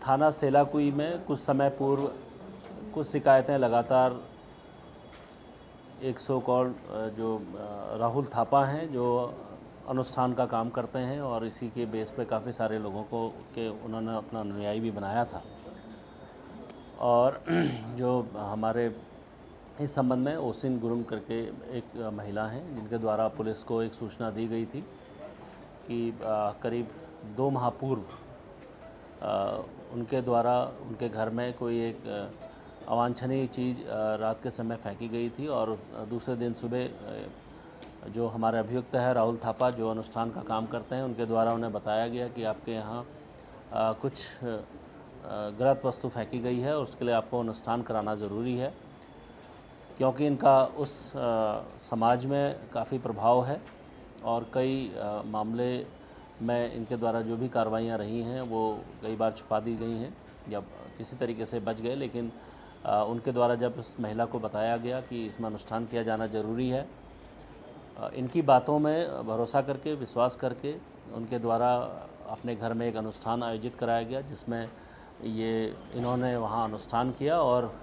थाना सेलाकुई में कुछ समय पूर्व कुछ शिकायतें लगातार एक सो कॉल्ड जो राहुल थापा हैं, जो अनुष्ठान का काम करते हैं और इसी के बेस पे काफ़ी सारे लोगों को के उन्होंने अपना अनुयायी भी बनाया था। और जो हमारे इस संबंध में ओसिन गुरुंग करके एक महिला हैं, जिनके द्वारा पुलिस को एक सूचना दी गई थी कि करीब 2 माह पूर्व उनके द्वारा उनके घर में कोई एक अवांछनीय चीज़ रात के समय फेंकी गई थी और दूसरे दिन सुबह जो हमारे अभियुक्त है राहुल थापा, जो अनुष्ठान का काम करते हैं, उनके द्वारा उन्हें बताया गया कि आपके यहाँ कुछ गलत वस्तु फेंकी गई है और उसके लिए आपको अनुष्ठान कराना ज़रूरी है, क्योंकि इनका उस समाज में काफ़ी प्रभाव है और कई मामले में इनके द्वारा जो भी कार्रवाइयाँ रही हैं वो कई बार छुपा दी गई हैं या किसी तरीके से बच गए। लेकिन उनके द्वारा जब इस महिला को बताया गया कि इसमें अनुष्ठान किया जाना ज़रूरी है, इनकी बातों में भरोसा करके, विश्वास करके उनके द्वारा अपने घर में एक अनुष्ठान आयोजित कराया गया, जिसमें इन्होंने वहाँ अनुष्ठान किया और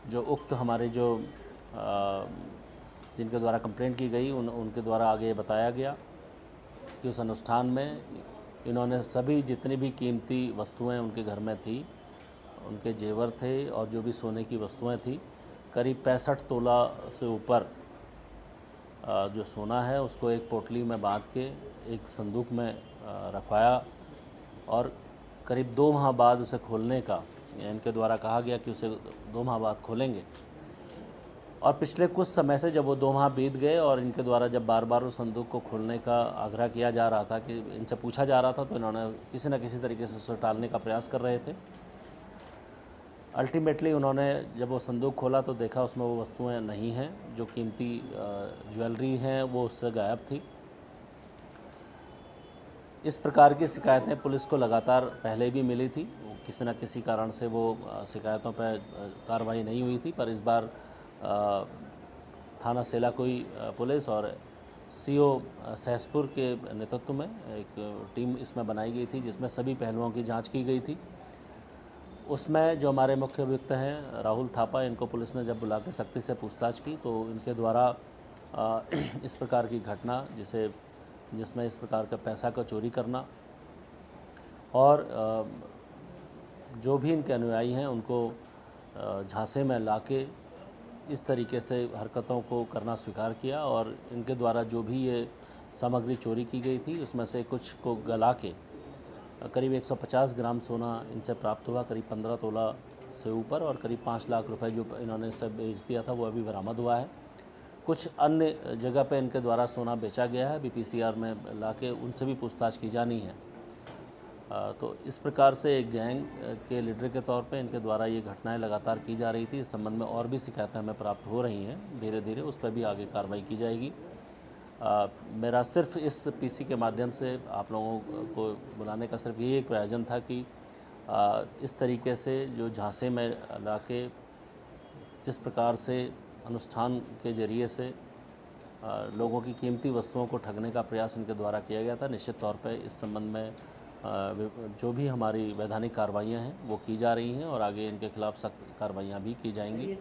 जो उक्त हमारे जो जिनके द्वारा कंप्लेंट की गई उनके द्वारा आगे बताया गया कि उस अनुष्ठान में इन्होंने सभी जितनी भी कीमती वस्तुएं उनके घर में थी, उनके जेवर थे और जो भी सोने की वस्तुएं थी, करीब 65 तोला से ऊपर जो सोना है उसको एक पोटली में बांध के एक संदूक में रखवाया और करीब 2 माह बाद उसे खोलने का इनके द्वारा कहा गया कि उसे 2 माह बाद खोलेंगे। और पिछले कुछ समय से जब वो 2 माह बीत गए और इनके द्वारा जब बार बार उस संदूक को खोलने का आग्रह किया जा रहा था, कि इनसे पूछा जा रहा था, तो इन्होंने किसी न किसी तरीके से उसे टालने का प्रयास कर रहे थे। अल्टीमेटली उन्होंने जब वो संदूक खोला तो देखा उसमें वो वस्तुएं नहीं हैं, जो कीमती ज्वेलरी हैं वो उससे गायब थी। इस प्रकार की शिकायतें पुलिस को लगातार पहले भी मिली थी, किसी न किसी कारण से वो शिकायतों पर कार्रवाई नहीं हुई थी, पर इस बार थाना सेलाकुई पुलिस और सीओ सहसपुर के नेतृत्व में एक टीम इसमें बनाई गई थी, जिसमें सभी पहलुओं की जांच की गई थी। उसमें जो हमारे मुख्य अभियुक्त हैं राहुल थापा, इनको पुलिस ने जब बुला के सख्ती से पूछताछ की तो इनके द्वारा इस प्रकार की घटना जिसमें इस प्रकार का पैसा का चोरी करना और जो भी इनके अनुयायी हैं उनको झांसे में लाके इस तरीके से हरकतों को करना स्वीकार किया और इनके द्वारा जो भी ये सामग्री चोरी की गई थी उसमें से कुछ को गला के करीब 150 ग्राम सोना इनसे प्राप्त हुआ, करीब 15 तोला से ऊपर, और करीब 5 लाख रुपए जो इन्होंने सब बेच दिया था वो अभी बरामद हुआ है। कुछ अन्य जगह पे इनके द्वारा सोना बेचा गया है, बीपीसीआर में लाके उनसे भी पूछताछ की जानी है। तो इस प्रकार से एक गैंग के लीडर के तौर पे इनके द्वारा ये घटनाएं लगातार की जा रही थी। इस संबंध में और भी शिकायतें हमें प्राप्त हो रही हैं, धीरे धीरे उस पर भी आगे कार्रवाई की जाएगी। मेरा सिर्फ इस पीसी के माध्यम से आप लोगों को बुलाने का सिर्फ ये एक प्रयोजन था कि इस तरीके से जो झांसे में लाके जिस प्रकार से अनुष्ठान के जरिए से लोगों की कीमती वस्तुओं को ठगने का प्रयास इनके द्वारा किया गया था, निश्चित तौर पे इस संबंध में जो भी हमारी वैधानिक कार्रवाइयाँ हैं वो की जा रही हैं और आगे इनके खिलाफ सख्त कार्रवाइयाँ भी की जाएंगी।